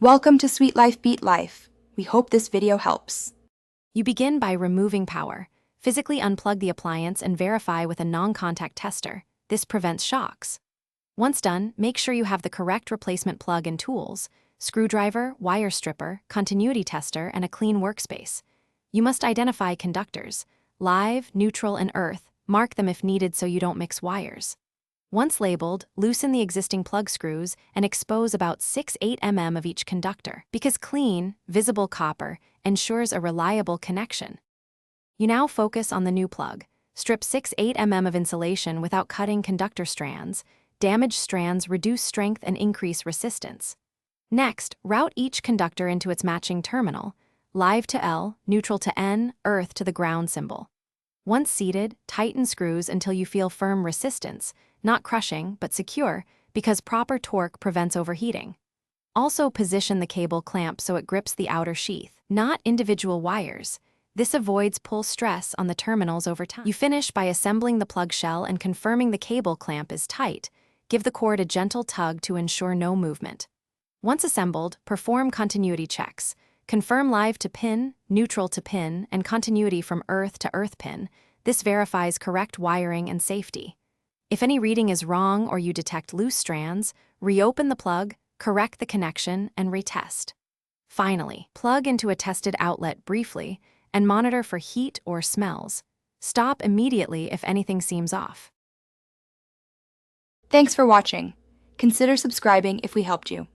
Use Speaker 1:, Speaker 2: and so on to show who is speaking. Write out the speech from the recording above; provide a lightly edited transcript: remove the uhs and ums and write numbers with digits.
Speaker 1: Welcome to Sweet Life Beat Life. We hope this video helps.
Speaker 2: You begin by removing power. Physically unplug the appliance and verify with a non-contact tester. This prevents shocks. Once done, make sure you have the correct replacement plug and tools: screwdriver, wire stripper, continuity tester, and a clean workspace. You must identify conductors: live, neutral, and earth. Mark them if needed so you don't mix wires. Once labeled, loosen the existing plug screws and expose about 6-8 mm of each conductor, because clean, visible copper ensures a reliable connection. You now focus on the new plug. Strip 6-8 mm of insulation without cutting conductor strands. Damaged strands reduce strength and increase resistance. Next, route each conductor into its matching terminal: live to L, neutral to N, earth to the ground symbol. Once seated, tighten screws until you feel firm resistance, not crushing, but secure, because proper torque prevents overheating. Also position the cable clamp so it grips the outer sheath, not individual wires. This avoids pull stress on the terminals over time. You finish by assembling the plug shell and confirming the cable clamp is tight. Give the cord a gentle tug to ensure no movement. Once assembled, perform continuity checks. Confirm live to pin, neutral to pin, and continuity from earth to earth pin. This verifies correct wiring and safety. If any reading is wrong or you detect loose strands, reopen the plug, correct the connection, and retest. Finally, plug into a tested outlet briefly and monitor for heat or smells. Stop immediately if anything seems off.
Speaker 1: Thanks for watching. Consider subscribing if we helped you.